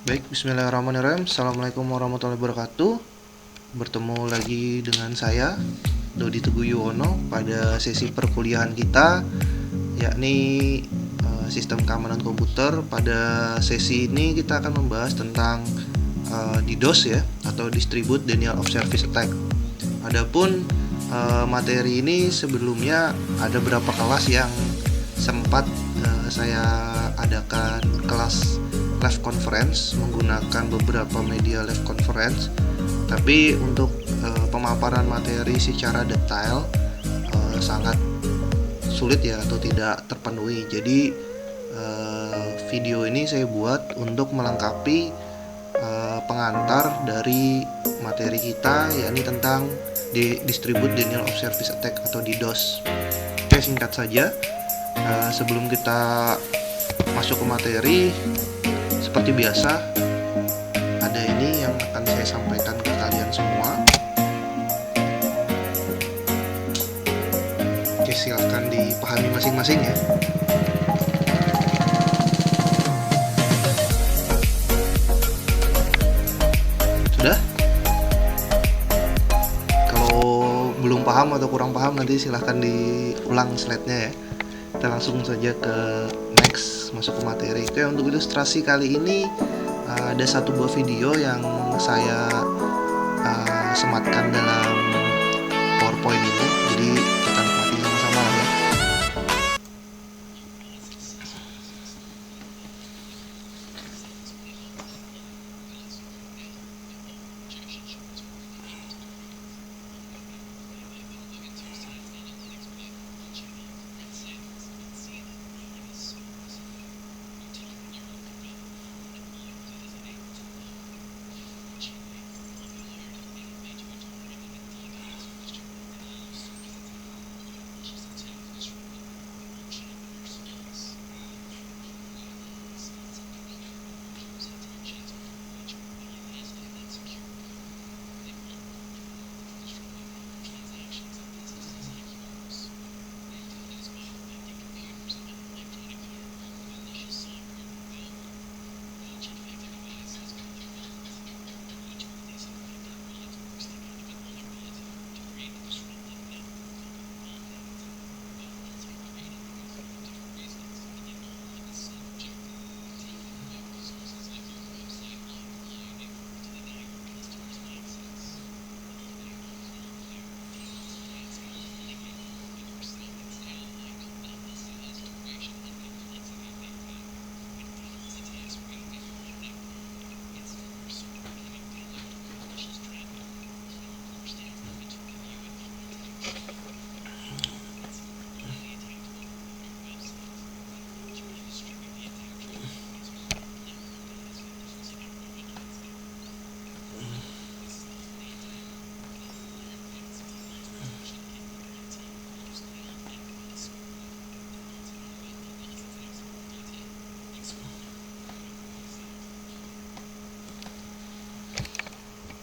Baik, bismillahirrahmanirrahim. Assalamualaikum warahmatullahi wabarakatuh. Bertemu lagi dengan saya, Dodi Teguh Yuwono, pada sesi perkuliahan kita, yakni sistem keamanan komputer. Pada sesi ini kita akan membahas tentang DDoS ya, atau Distribute Denial of Service Attack. Adapun materi ini sebelumnya ada beberapa kelas yang sempat saya adakan kelas live conference menggunakan beberapa media live conference, tapi untuk pemaparan materi secara detail sangat sulit ya, atau tidak terpenuhi. Jadi video ini saya buat untuk melengkapi pengantar dari materi kita, yakni tentang Distribute Denial of Service Attack atau DDoS. Oke, singkat saja, sebelum kita masuk ke materi, seperti biasa ada ini yang akan saya sampaikan ke kalian semua. Oke, silahkan dipahami masing-masing ya. Sudah? Kalau belum paham atau kurang paham, nanti silahkan diulang slide-nya ya. Kita langsung saja ke next, masuk ke materi. Oke, untuk ilustrasi kali ini ada satu buah video yang saya sematkan dalam PowerPoint ini. Jadi kita nikmati sama-sama lah ya.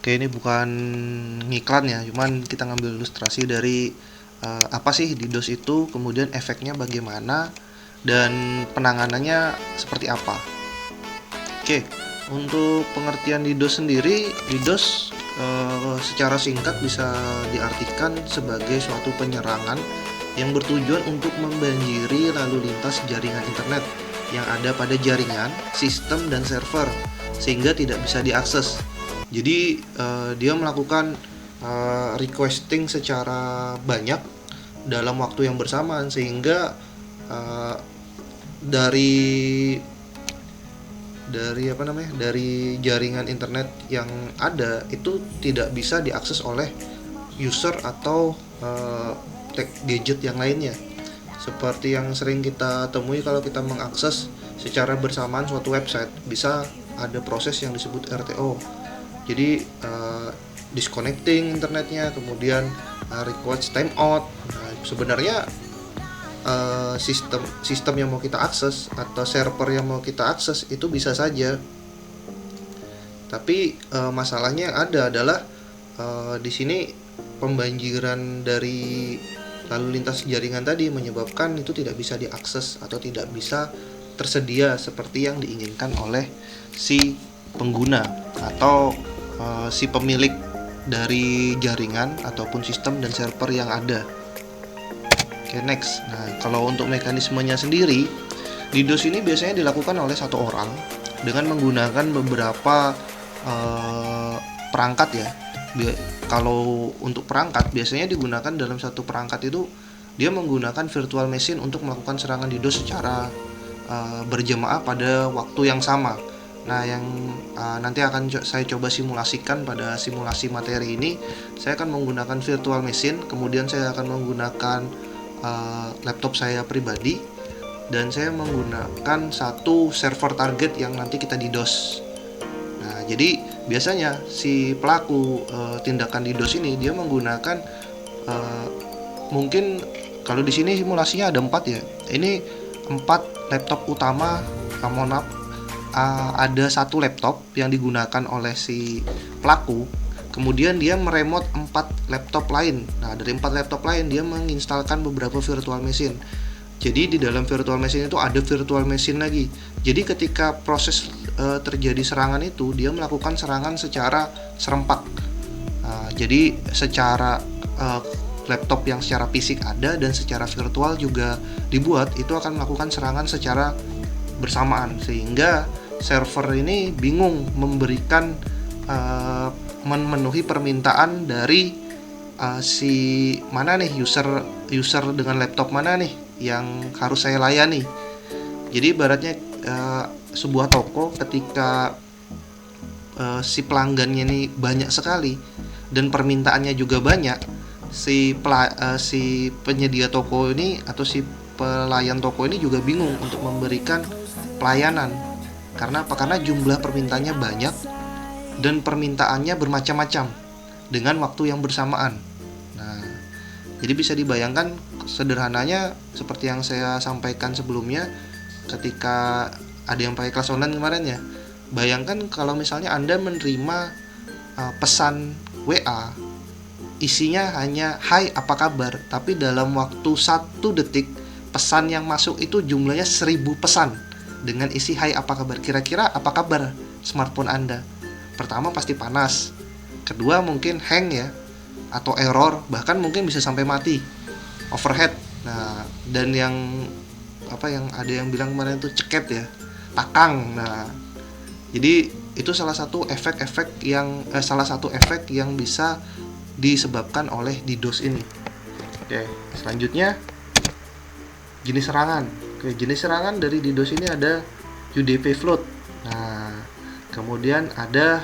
Oke, ini bukan ngiklan ya, cuman kita ngambil ilustrasi dari apa sih DDoS itu, kemudian efeknya bagaimana, dan penanganannya seperti apa. Oke, untuk pengertian DDoS sendiri, DDoS secara singkat bisa diartikan sebagai suatu penyerangan yang bertujuan untuk membanjiri lalu lintas jaringan internet yang ada pada jaringan, sistem, dan server, sehingga tidak bisa diakses. Jadi dia melakukan requesting secara banyak dalam waktu yang bersamaan, sehingga dari jaringan internet yang ada itu tidak bisa diakses oleh user atau gadget yang lainnya. Seperti yang sering kita temui kalau kita mengakses secara bersamaan suatu website, bisa ada proses yang disebut RTO. Jadi disconnecting internetnya, kemudian request timeout. Nah, sebenarnya sistem yang mau kita akses atau server yang mau kita akses itu bisa saja, tapi masalahnya adalah di sini pembanjiran dari lalu lintas jaringan tadi menyebabkan itu tidak bisa diakses atau tidak bisa tersedia seperti yang diinginkan oleh si pengguna atau si pemilik dari jaringan ataupun sistem dan server yang ada. Oke, next. Nah, kalau untuk mekanismenya sendiri, DDoS ini biasanya dilakukan oleh satu orang dengan menggunakan beberapa perangkat ya. Kalau untuk perangkat biasanya digunakan dalam satu perangkat itu dia menggunakan virtual machine untuk melakukan serangan DDoS secara berjamaah pada waktu yang sama. Nah, yang nanti akan saya coba simulasikan pada simulasi materi ini, saya akan menggunakan virtual machine, kemudian saya akan menggunakan laptop saya pribadi, dan saya menggunakan satu server target yang nanti kita DDoS. Nah, jadi biasanya si pelaku tindakan DDoS ini dia menggunakan mungkin kalau di sini simulasinya ada 4 ya. Ini 4 laptop utama, ada satu laptop yang digunakan oleh si pelaku. Kemudian dia meremote 4 laptop lain. Nah, dari 4 laptop lain dia menginstalkan beberapa virtual machine. Jadi di dalam virtual machine itu ada virtual machine lagi. Jadi ketika proses terjadi serangan itu, dia melakukan serangan secara serempak. Jadi secara laptop yang secara fisik ada dan secara virtual juga dibuat, itu akan melakukan serangan secara bersamaan, sehingga server ini bingung memberikan memenuhi permintaan dari si mana nih user dengan laptop mana nih yang harus saya layani. Jadi ibaratnya sebuah toko ketika si pelanggannya ini banyak sekali dan permintaannya juga banyak, si penyedia toko ini atau si pelayan toko ini juga bingung untuk memberikan pelayanan. Karena apa? Karena jumlah permintaannya banyak dan permintaannya bermacam-macam dengan waktu yang bersamaan. Nah, jadi bisa dibayangkan sederhananya seperti yang saya sampaikan sebelumnya ketika ada yang pakai kelas online kemarin ya. Bayangkan kalau misalnya Anda menerima pesan WA, isinya hanya hai apa kabar, tapi dalam waktu 1 detik pesan yang masuk itu jumlahnya 1000 pesan dengan isi hai apa kabar. Kira-kira apa kabar smartphone Anda? Pertama pasti panas, kedua mungkin hang ya, atau error, bahkan mungkin bisa sampai mati, overhead. Nah, dan yang ada yang bilang kemarin itu ceket ya, takang. Nah, jadi itu salah satu efek yang bisa disebabkan oleh DDoS ini. Oke, selanjutnya jenis serangan. Oke, jenis serangan dari DDoS ini ada UDP flood. Nah, kemudian ada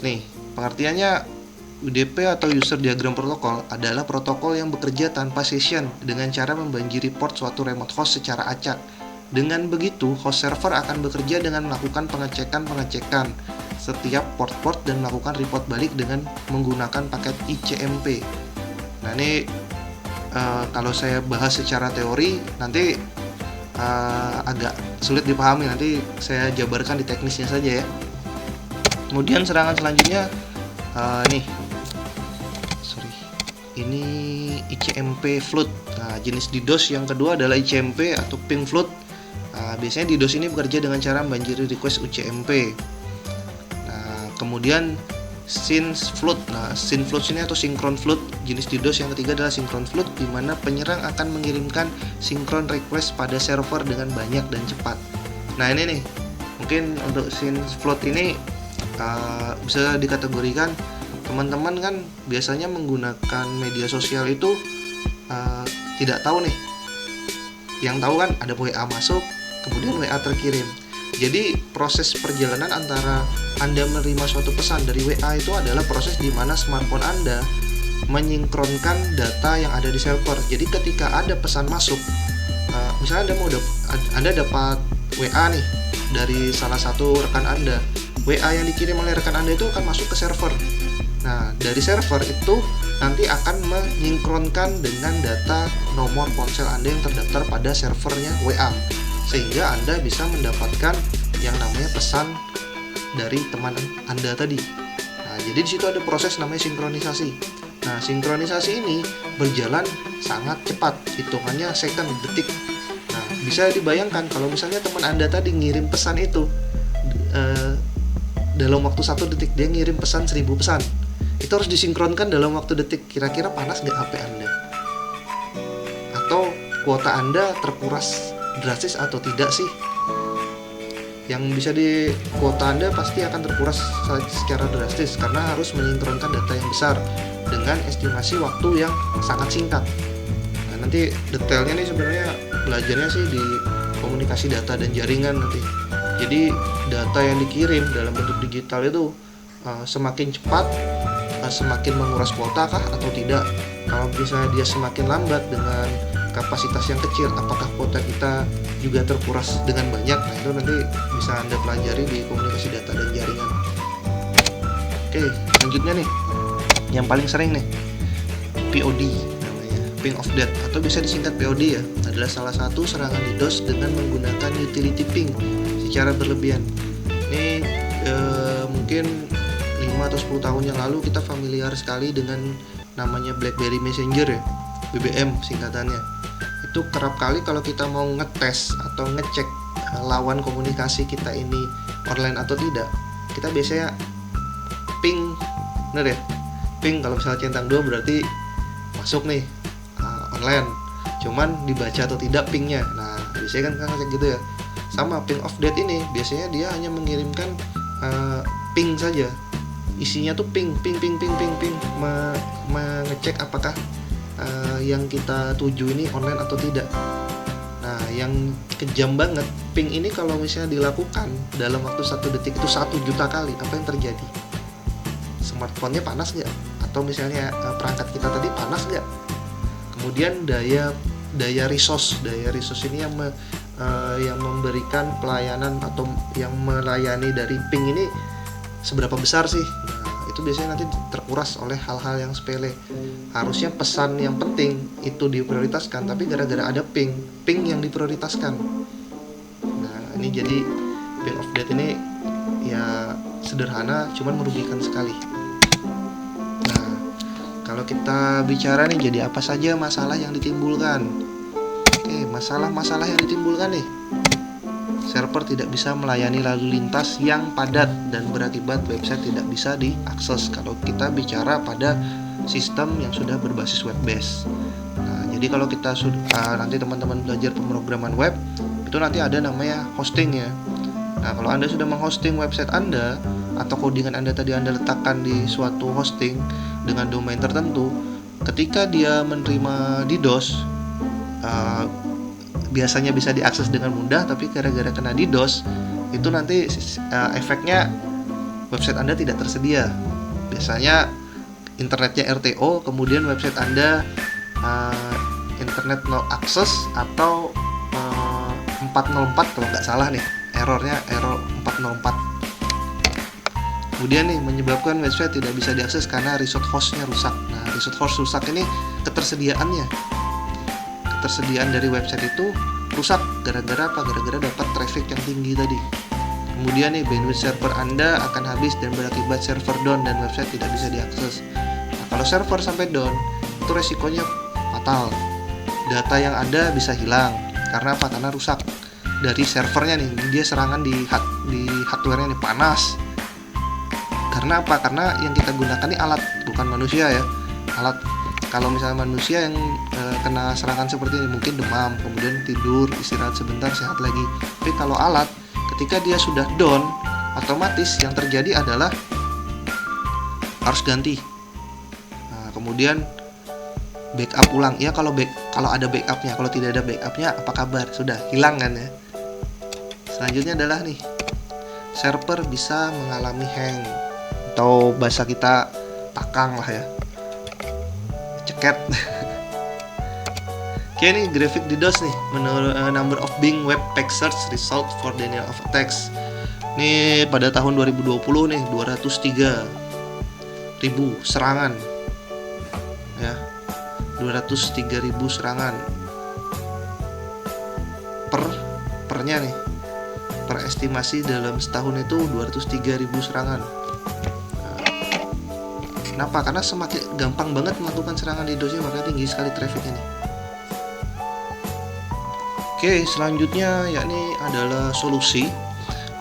nih pengertiannya. UDP atau User Diagram Protocol adalah protokol yang bekerja tanpa session dengan cara membanjiri port suatu remote host secara acak. Dengan begitu, host server akan bekerja dengan melakukan pengecekan setiap port-port dan melakukan report balik dengan menggunakan paket ICMP. Nah, ini kalau saya bahas secara teori nanti agak sulit dipahami, nanti saya jabarkan di teknisnya saja ya. Kemudian serangan selanjutnya ini ICMP flood. Nah, jenis DDoS yang kedua adalah ICMP atau ping flood. Nah, biasanya DDoS ini bekerja dengan cara membanjiri request UCMP. Nah, kemudian sync flood. Nah, sync flood ini atau synchron flood. Jenis DDoS yang ketiga adalah synchron flood, di mana penyerang akan mengirimkan synchron request pada server dengan banyak dan cepat. Nah, ini nih, mungkin untuk sync flood ini bisa dikategorikan teman-teman kan biasanya menggunakan media sosial itu tidak tahu nih. Yang tahu kan ada WA masuk, kemudian WA terkirim. Jadi proses perjalanan antara Anda menerima suatu pesan dari WA itu adalah proses di mana smartphone Anda menyinkronkan data yang ada di server. Jadi ketika ada pesan masuk, misalnya Anda dapat WA nih dari salah satu rekan Anda. WA yang dikirim oleh rekan Anda itu akan masuk ke server. Nah, dari server itu nanti akan menyinkronkan dengan data nomor ponsel Anda yang terdaftar pada servernya WA, sehingga Anda bisa mendapatkan yang namanya pesan dari teman Anda tadi. Nah, jadi di situ ada proses namanya sinkronisasi. Nah, sinkronisasi ini berjalan sangat cepat, hitungannya second, detik. Nah, bisa dibayangkan kalau misalnya teman Anda tadi ngirim pesan itu dalam waktu 1 detik dia ngirim pesan 1000 pesan. Itu harus disinkronkan dalam waktu detik. Kira-kira panas nggak HP Anda? Atau kuota Anda terkuras drastis atau tidak sih? Yang bisa di kuota Anda pasti akan terkuras secara drastis karena harus menyinkronkan data yang besar dengan estimasi waktu yang sangat singkat. Nah, nanti detailnya nih sebenarnya belajarnya sih di komunikasi data dan jaringan nanti. Jadi data yang dikirim dalam bentuk digital itu semakin cepat semakin menguras kuota kah atau tidak? Kalau misalnya dia semakin lambat dengan kapasitas yang kecil, apakah kuota kita juga terkuras dengan banyak? Nah, itu nanti bisa Anda pelajari di komunikasi data dan jaringan. Oke, selanjutnya nih, yang paling sering nih, POD namanya, ping of death, atau bisa disingkat POD ya, adalah salah satu serangan DDoS dengan menggunakan utility ping secara berlebihan. Ini mungkin 5 atau 10 tahun yang lalu kita familiar sekali dengan namanya BlackBerry Messenger ya, BBM singkatannya. Itu kerap kali kalau kita mau ngetes atau ngecek lawan komunikasi kita ini online atau tidak, kita biasanya ping, bener ya? Ping kalau misalnya centang 2 berarti masuk nih online, cuman dibaca atau tidak pingnya. Nah, biasanya kan ngecek gitu ya. Sama ping of death ini biasanya dia hanya mengirimkan ping saja. Isinya tuh ping, mengecek apakah yang kita tuju ini online atau tidak. Nah, yang kejam banget, ping ini kalau misalnya dilakukan dalam waktu 1 detik itu 1 juta kali, apa yang terjadi? Smartphone-nya panas nggak? Atau misalnya perangkat kita tadi panas nggak? Kemudian daya resource ini yang memberikan pelayanan atau yang melayani dari ping ini seberapa besar sih? Nah, itu biasanya nanti terkuras oleh hal-hal yang sepele. Harusnya pesan yang penting itu diprioritaskan, tapi gara-gara ada ping yang diprioritaskan. Nah, ini jadi ping of death ini ya sederhana, cuman merugikan sekali. Nah, kalau kita bicara nih, jadi apa saja masalah yang ditimbulkan? Oke, masalah-masalah yang ditimbulkan nih. Server tidak bisa melayani lalu lintas yang padat dan berakibat website tidak bisa diakses kalau kita bicara pada sistem yang sudah berbasis web base. Nah, jadi kalau kita nanti teman-teman belajar pemrograman web, itu nanti ada namanya hosting ya. Nah, kalau Anda sudah menghosting website Anda atau codingan Anda tadi Anda letakkan di suatu hosting dengan domain tertentu, ketika dia menerima DDoS, biasanya bisa diakses dengan mudah, tapi gara-gara kena DDoS itu nanti efeknya website Anda tidak tersedia. Biasanya internetnya RTO, kemudian website Anda internet no access atau 404 kalau nggak salah nih, error 404. Kemudian nih menyebabkan website tidak bisa diakses karena resource hostnya rusak. Nah, resource host rusak ini ketersediaan dari website itu rusak gara-gara apa? Gara-gara dapat traffic yang tinggi tadi. Kemudian nih bandwidth server Anda akan habis dan berakibat server down dan website tidak bisa diakses. Nah, kalau server sampai down, itu resikonya fatal. Data yang ada bisa hilang. Karena apa? Karena rusak dari servernya nih. Dia serangan di hardware-nya nih, panas. Karena apa? Karena yang kita gunakan ini alat, bukan manusia ya. Alat. Kalau misalnya manusia yang kena serangan seperti ini mungkin demam, kemudian tidur, istirahat sebentar, sehat lagi. Tapi kalau alat, ketika dia sudah down, otomatis yang terjadi adalah harus ganti. Nah, kemudian backup ulang. Ya kalau ada backupnya, kalau tidak ada backupnya apa kabar? Sudah hilang kan ya. Selanjutnya adalah nih, server bisa mengalami hang atau bahasa kita takang lah ya. Ceket. Oke nih, grafik DDoS nih, menurut number of Bing web page search result for denial of attacks. Nih pada tahun 2020 nih 203.000 serangan. Ya. 203.000 serangan. Pernya nih. Per estimasi dalam setahun itu 203.000 serangan. Kenapa? Karena semakin gampang banget melakukan serangan DDoS-nya, makanya tinggi sekali traffic ini. Oke, selanjutnya yakni adalah solusi.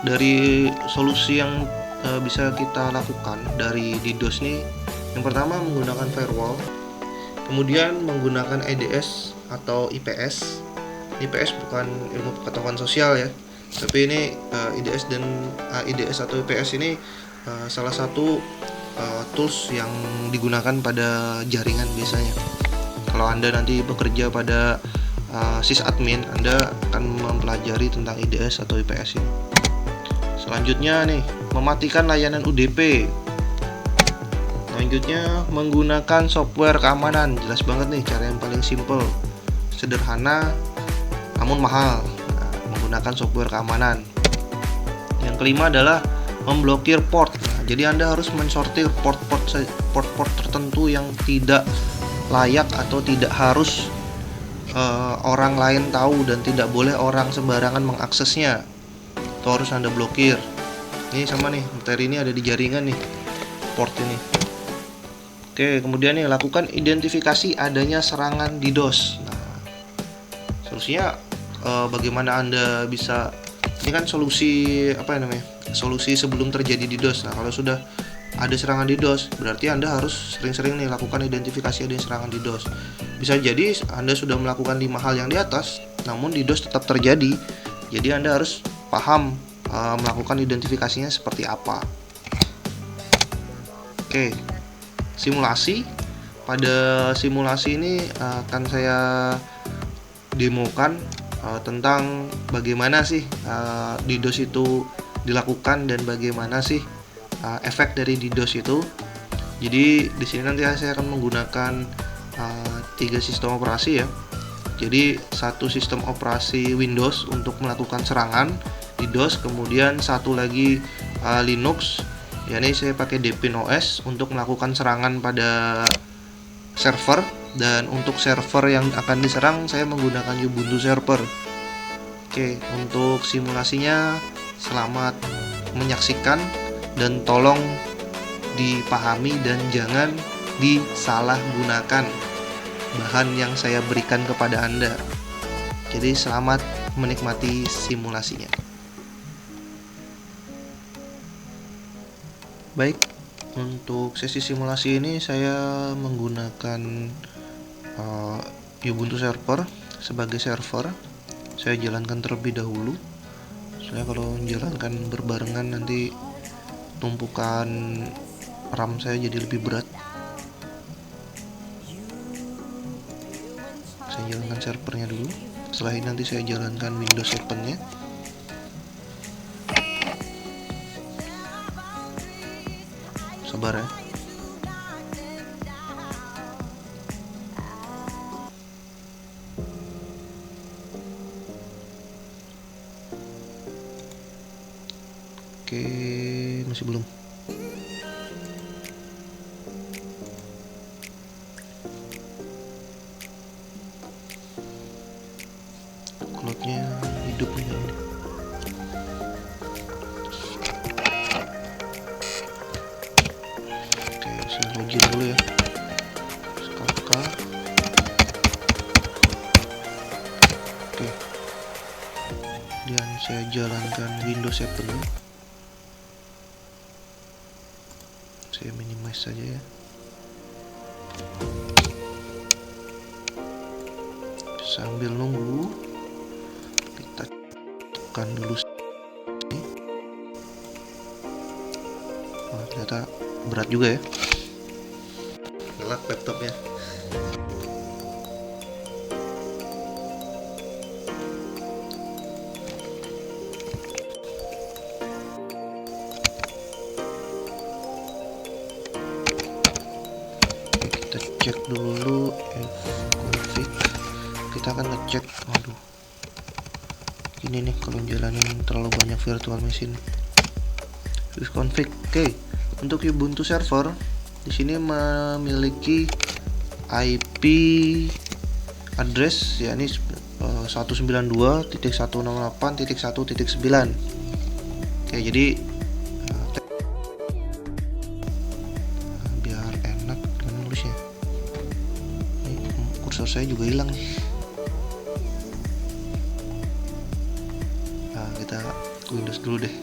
Dari solusi yang bisa kita lakukan dari DDoS nih, yang pertama menggunakan firewall, kemudian menggunakan EDS atau IPS. IPS bukan ilmu pengetahuan sosial ya, tapi ini IDS dan IDS atau IPS ini salah satu tools yang digunakan pada jaringan biasanya. Kalau Anda nanti bekerja pada sysadmin, Anda akan mempelajari tentang IDS atau IPS ini. Selanjutnya nih, mematikan layanan UDP. Selanjutnya, menggunakan software keamanan. Jelas banget nih, cara yang paling simple, sederhana, namun mahal. Menggunakan software keamanan. Yang kelima adalah memblokir port. Jadi Anda harus mensortir port tertentu yang tidak layak atau tidak harus orang lain tahu, dan tidak boleh orang sembarangan mengaksesnya. Itu harus Anda blokir. Ini sama nih, materi ini ada di jaringan nih, port ini. Oke, kemudian nih, lakukan identifikasi adanya serangan DDoS. Nah, solusinya bagaimana Anda bisa, ini kan solusi solusi sebelum terjadi DDoS. Nah, kalau sudah ada serangan DDoS, berarti Anda harus sering-sering nih lakukan identifikasi adanya serangan DDoS. Bisa jadi Anda sudah melakukan 5 hal yang di atas, namun DDoS tetap terjadi. Jadi Anda harus paham melakukan identifikasinya seperti apa. Oke, simulasi. Pada simulasi ini akan saya demokan tentang bagaimana sih DDoS itu dilakukan dan bagaimana sih efek dari DDoS itu. Jadi di sini nanti saya akan menggunakan 3 sistem operasi ya. Jadi satu sistem operasi Windows untuk melakukan serangan DDoS, kemudian satu lagi Linux. Ya, ini saya pakai Deepin OS untuk melakukan serangan pada server, dan untuk server yang akan diserang saya menggunakan Ubuntu Server. Oke, untuk simulasinya selamat menyaksikan dan tolong dipahami dan jangan disalahgunakan bahan yang saya berikan kepada Anda. Jadi selamat menikmati simulasinya. Baik, untuk sesi simulasi ini saya menggunakan Ubuntu Server sebagai server. Saya jalankan terlebih dahulu. Soalnya kalau menjalankan berbarengan nanti tumpukan RAM saya jadi lebih berat. Saya jalankan servernya dulu. Setelah ini nanti saya jalankan Windows 7-nya. Sabar ya. Oke, masih belum. Cloudnya hidup nih ini. Oke, saya login dulu ya. Skaka. Oke. Dan saya jalankan Windows 7. Saya minimize saja ya. Sambil nunggu, kita tekan dulu sini. Oh, ternyata berat juga ya. Gelap laptopnya. Kita cek dulu fconfig. Kita akan ngecek, waduh, ini nih kalau jalanin terlalu banyak virtual machine. Fconfig. Oke, untuk Ubuntu server di sini memiliki IP address yakni 192.168.1.9. Oke, jadi biar enak menulisnya. Ini kursor saya juga hilang nih. Nah, kita Windows dulu deh.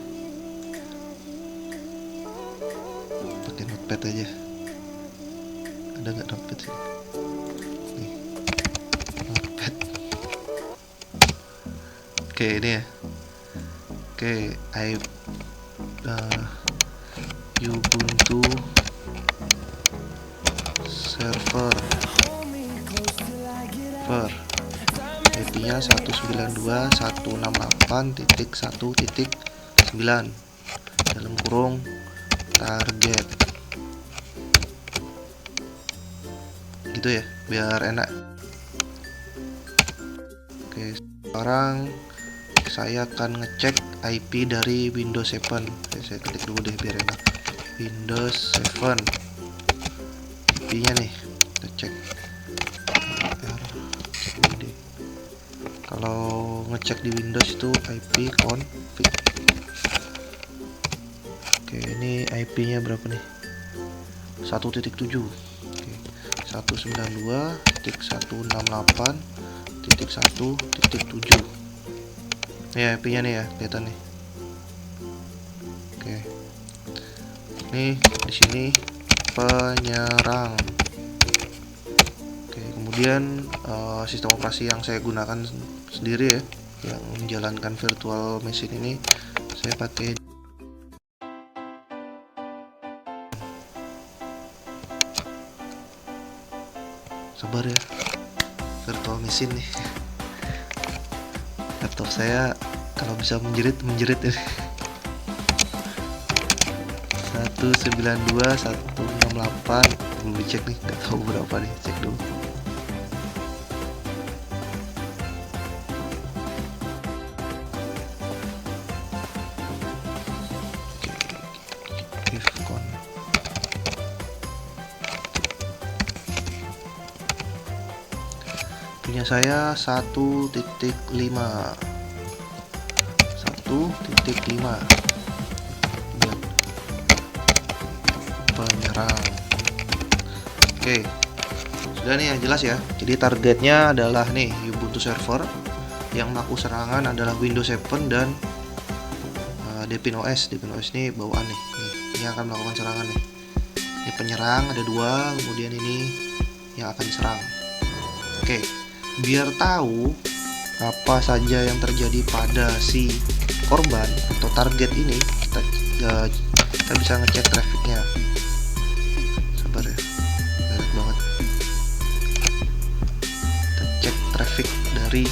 pakai notepad aja. Ada nggak notepad sih? Nih, notepad. Oke, ini ya. Oke, Ubuntu server IP-nya 192.168.1.9 dalam kurung target. Gitu ya, biar enak. Oke, sekarang saya akan ngecek IP dari Windows 7. Saya ketik dulu deh biar enak. Windows 7 IP-nya nih, kita cek. Kalau ngecek di Windows itu IP config. Oke, ini IP-nya berapa nih? 1.7. Oke, 192.168.1.7. Ya, IP-nya nih ya, kelihatan nih. Oke. Nih, di sini penyerang. Oke, kemudian sistem operasi yang saya gunakan sendiri ya, yang menjalankan virtual machine ini, saya pakai sabar ya, virtual machine nih. Laptop saya kalau bisa menjerit ini. 192.168, belum dicek nih, nggak tahu berapa nih, cek dulu. Ifcon. Punya saya 1.5. Penyerang. Oke, sudah nih ya, jelas ya. Jadi targetnya adalah nih Ubuntu server, yang melakukan serangan adalah Windows 7 dan Debian OS. Debian OS ini bawaan nih. Ini akan melakukan serangan nih. Ini penyerang ada 2, kemudian ini yang akan diserang. Oke, biar tahu apa saja yang terjadi pada si korban atau target ini, kita bisa ngecek trafficnya. Sabar ya, enak banget. Kita cek traffic dari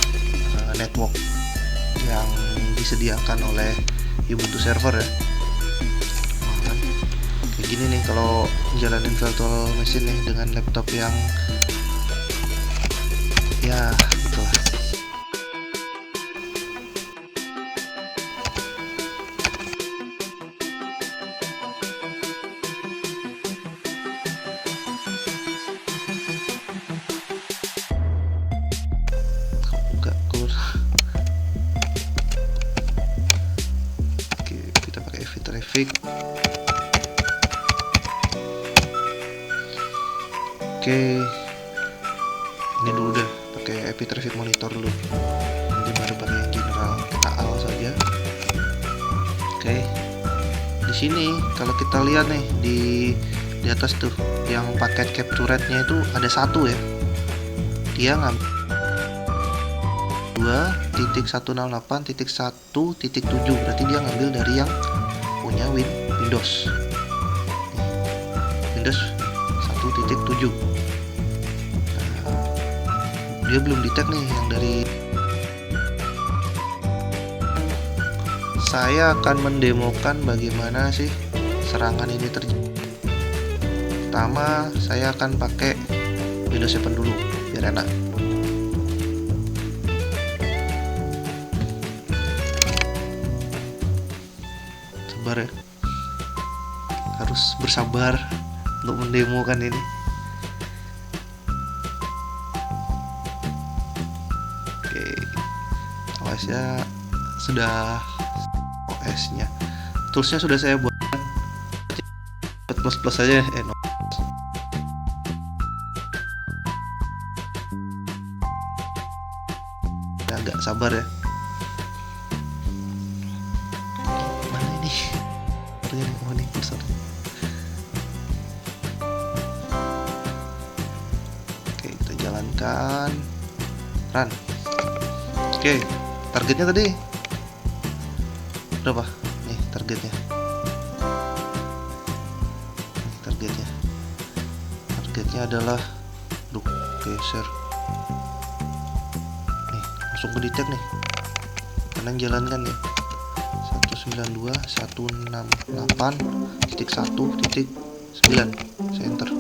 network yang disediakan oleh Ubuntu server ya. Nah, kan kayak gini nih kalau jalanin virtual machine nih dengan laptop yang ya gitulah. Enggak keluar. Oke, kita pakai EV traffic. Oke, ini dulu deh, pakai IP traffic monitor dulu. Nanti baru pakai yang general, kita AL saja. Oke, di sini kalau kita lihat nih di atas tuh, yang paket capture rate-nya itu ada 1 ya. Dia ngambil 2.168.1.7, berarti dia ngambil dari yang punya Windows. Windows 1.7. Dia belum detect nih yang dari. Saya akan mendemokan bagaimana sih serangan ini terjadi. Pertama, saya akan pakai Windows 7 dulu biar enak. Sabar ya, harus bersabar untuk mendemokan ini. OS-nya sudah, OS-nya, toolsnya sudah saya buat plus aja. No. Agak sabar ya. Mana ini? Oh ini kursor. hentikan, run. Oke, targetnya tadi berapa? Nih targetnya. Targetnya adalah geser. Nih, langsung ke detect nih. Kalian jalankan ya. 192.168.1.9. Saya enter.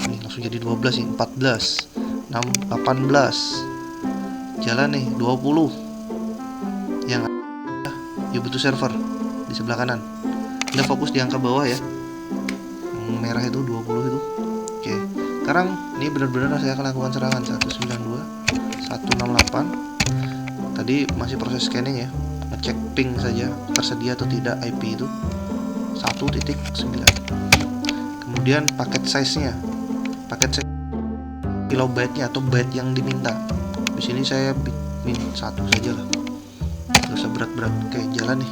Nih langsung jadi 12 nih, 14, 6, 18. Jalan nih 20. Yang ya butuh server di sebelah kanan. Anda fokus di angka bawah ya. Yang merah itu 20 itu. Oke. Sekarang ini benar-benar saya akan lakukan serangan 192.168. Tadi masih proses scanning ya. Ngecek ping saja tersedia atau tidak IP itu 1.9. Kemudian paket size-nya. Paket size kilobyte-nya atau byte yang diminta. Di sini saya min 1 saja lah. Gak usah berat-berat. Oke, jalan nih.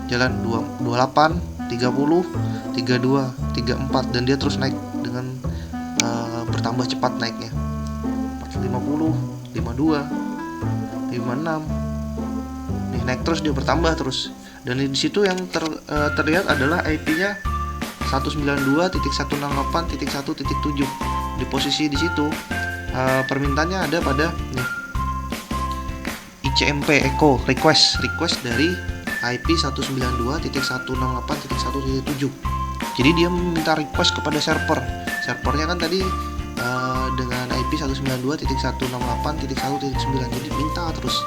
Jalan 28, 30, 32, 34 dan dia terus naik dengan bertambah cepat naiknya. 50, 52, 56. Nih naik terus, dia bertambah terus. Dan di situ yang terlihat adalah IP-nya 192.168.1.7. Di posisi di situ permintaannya ada pada nih ICMP echo request dari IP 192.168.1.7. Jadi dia meminta request kepada server. Servernya kan tadi dengan IP 192.168.1.9. Jadi minta terus.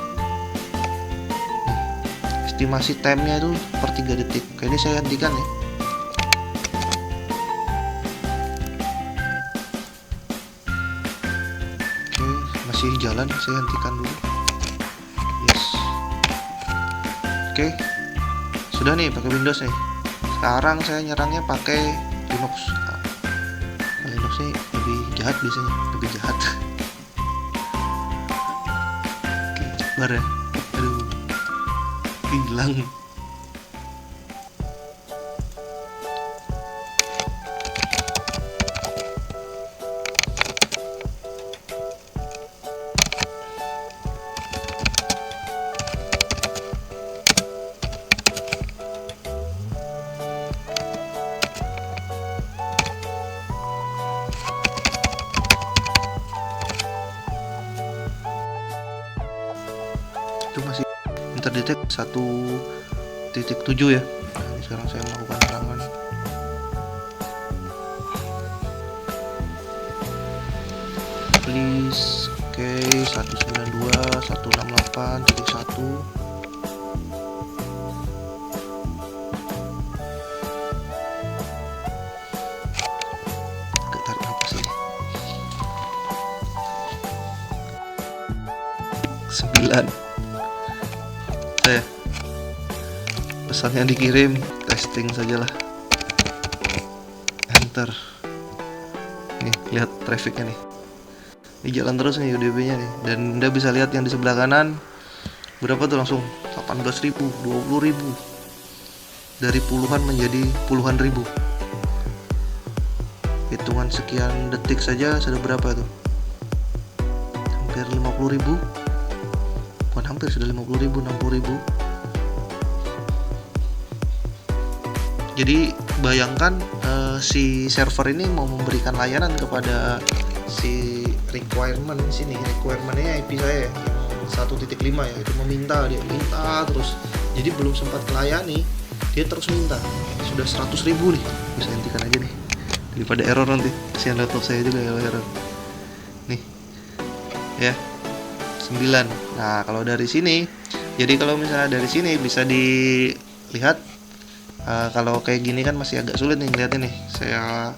Estimasi time-nya itu per 3 detik. Oke, ini saya hentikan ya. Oke, masih jalan, saya hentikan dulu. Yes. Oke. Sudah nih pakai Windows nih. Sekarang saya nyerangnya pakai Linux. Linux ini lebih jahat biasanya, lebih jahat. Oke, cebar ya. Aduh. Hilang. Itu masih terdetek 1.7 ya. Nah, sekarang saya melakukan serangan. Please, oke, 192.168.1. Tarik napas ini. 9. Saya pesannya dikirim, testing sajalah. Enter. Nih, lihat trafficnya nih. Ini jalan terus nih UDP-nya nih. Dan Anda bisa lihat yang di sebelah kanan berapa tuh, langsung 18.000, 20.000. Dari puluhan menjadi puluhan ribu. Hitungan sekian detik saja sudah berapa tuh? Hampir 50.000. Bukan hampir, sudah 50.000, 60.000. Jadi bayangkan si server ini mau memberikan layanan kepada si requirement sini. Requirementnya IP saya yang 1.5 ya, itu meminta, dia minta terus. Jadi belum sempat melayani, dia terus minta. Sudah 100.000 nih. Bisa hentikan aja nih daripada error nanti. Kasihan laptop saya juga ya error. Nih ya, 9. Nah, kalau dari sini, jadi kalau misalnya dari sini bisa dilihat, kalau kayak gini kan masih agak sulit nih ngeliatnya nih. Saya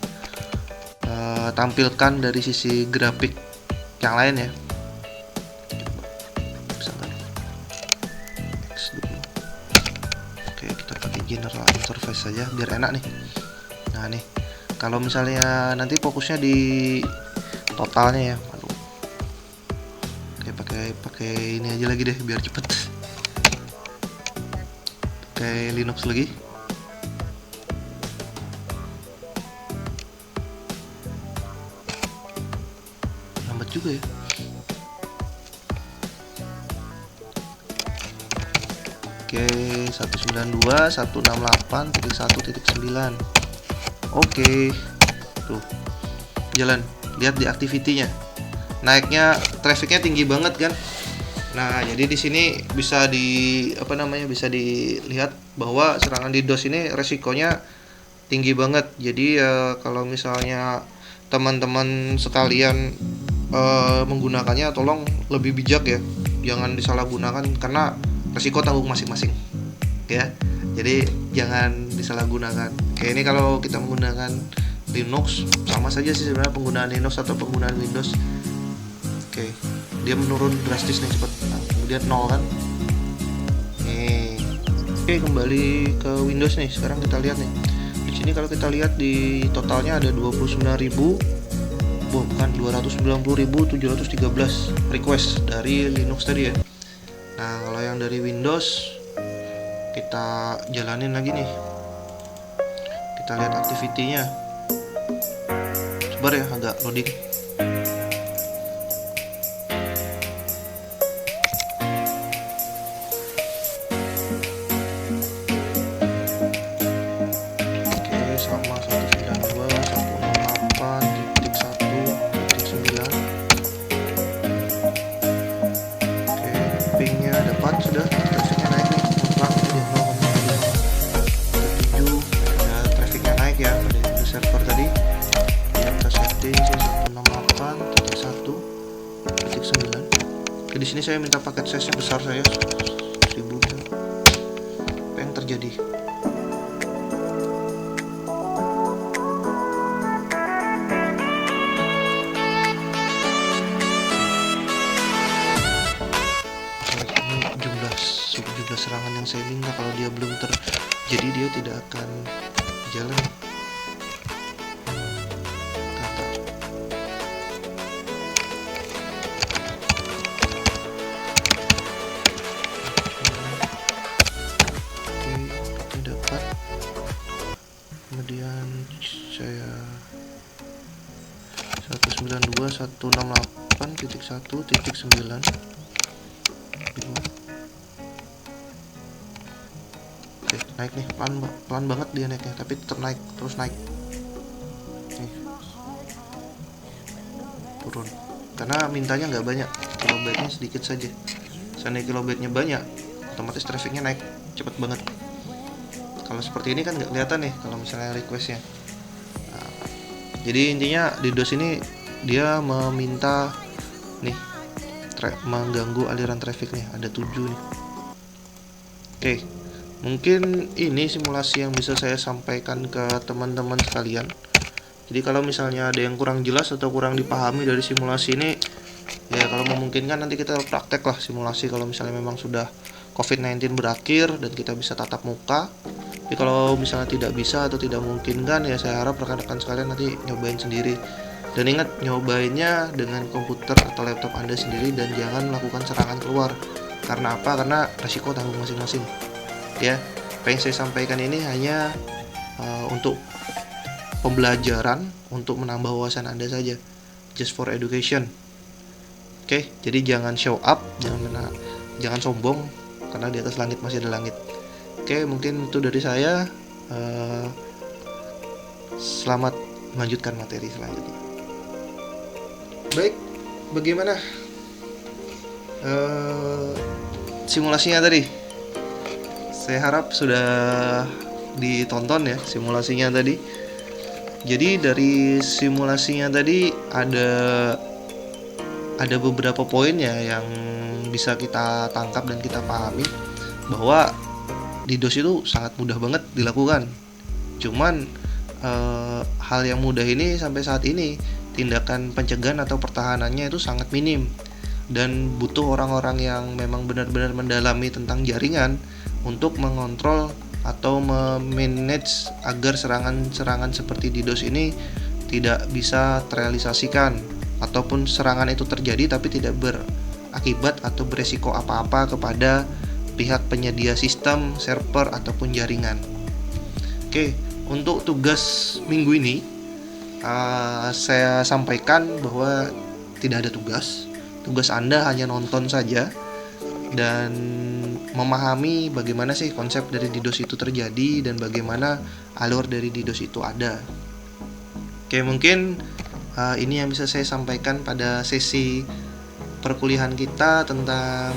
tampilkan dari sisi grafik yang lain ya. Bisa nggak nih? X dulu. Oke, kita pakai general interface saja biar enak nih. Nah nih, kalau misalnya nanti fokusnya di totalnya ya. Pakai ini aja lagi deh biar cepet. Pakai Linux lagi. Lambat juga ya. Oke, 192.168.1.9. Oke. Tuh. Jalan. Lihat di activity-nya. Naiknya trafficnya tinggi banget kan? Nah, jadi di sini bisa bisa dilihat bahwa serangan DDoS ini resikonya tinggi banget. Jadi kalau misalnya teman-teman sekalian menggunakannya, tolong lebih bijak ya. Jangan disalahgunakan karena resiko tanggung masing-masing ya. Jadi jangan disalahgunakan. Kayak ini kalau kita menggunakan Linux sama saja sih sebenarnya penggunaan Linux atau penggunaan Windows. Oke, dia menurun drastis nih cepat. Nah, kemudian 0 kan. Oke, kembali ke Windows nih. Sekarang kita lihat nih. Di sini kalau kita lihat di totalnya ada 290.713 request dari Linux tadi ya. Nah, kalau yang dari Windows kita jalanin lagi nih. Kita lihat activity-nya. Sabar ya, agak loading. Oke, sama 192.168.1.9. Oke, pingnya dapat sudah, trafficnya naik nih, mutlak di 0,7. Ya, trafficnya naik ya pada server tadi. Kita setting 168.1.9. Oke, di sini saya minta paket size-nya besar, saya 1000 gitu. Apa yang terjadi? Jumlah serangan yang saya minta, kalau dia belum terjadi dia tidak akan jalan. Oke, dapat. Kemudian saya 192.168.1.9. Oke, naik nih, pelan banget dia naiknya, tapi terus naik. Nih, turun. Karena mintanya nggak banyak, kilobyte-nya sedikit saja. Seandainya kilobyte-nya banyak, otomatis trafficnya naik cepet banget. Kalau seperti ini kan nggak kelihatan nih kalau misalnya requestnya. Nah, jadi intinya DDoS ini dia meminta nih mengganggu aliran traffic nih, ada 7 nih. Oke, mungkin ini simulasi yang bisa saya sampaikan ke teman-teman sekalian. Jadi kalau misalnya ada yang kurang jelas atau kurang dipahami dari simulasi ini, ya kalau memungkinkan nanti kita praktek lah simulasi kalau misalnya memang sudah COVID-19 berakhir dan kita bisa tatap muka. Tapi kalau misalnya tidak bisa atau tidak memungkinkan, ya saya harap rekan-rekan sekalian nanti nyobain sendiri. Dan ingat, nyobainnya dengan komputer atau laptop Anda sendiri dan jangan melakukan serangan keluar. Karena apa? Karena resiko tanggung masing-masing. Ya, apa yang saya sampaikan ini hanya untuk pembelajaran, untuk menambah wawasan Anda saja. Just for education. Oke, jadi jangan show up, jangan sombong, karena di atas langit masih ada langit. Oke, mungkin itu dari saya. Selamat melanjutkan materi selanjutnya. Baik, bagaimana simulasinya tadi? Saya harap sudah ditonton ya simulasinya tadi. Jadi dari simulasinya tadi ada beberapa poin ya yang bisa kita tangkap dan kita pahami bahwa DDoS itu sangat mudah banget dilakukan. Cuman hal yang mudah ini sampai saat ini tindakan pencegahan atau pertahanannya itu sangat minim dan butuh orang-orang yang memang benar-benar mendalami tentang jaringan untuk mengontrol atau memanage agar serangan-serangan seperti DDoS ini tidak bisa terrealisasikan, ataupun serangan itu terjadi tapi tidak berakibat atau beresiko apa-apa kepada pihak penyedia sistem, server, ataupun jaringan. Oke, untuk tugas minggu ini saya sampaikan bahwa tidak ada tugas. Tugas Anda hanya nonton saja dan memahami bagaimana sih konsep dari DDoS itu terjadi dan bagaimana alur dari DDoS itu ada. Oke, mungkin ini yang bisa saya sampaikan pada sesi perkuliahan kita tentang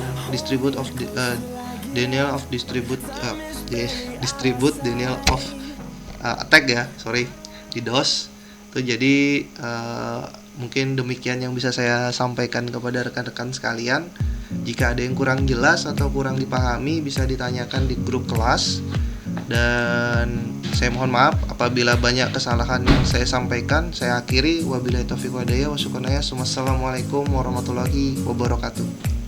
denial of attack ya, DDoS. Itu jadi mungkin demikian yang bisa saya sampaikan kepada rekan-rekan sekalian. Jika ada yang kurang jelas atau kurang dipahami bisa ditanyakan di grup kelas. Dan saya mohon maaf apabila banyak kesalahan yang saya sampaikan. Saya akhiri, wabillahi taufiq walhidayah. Wassalamualaikum warahmatullahi wabarakatuh.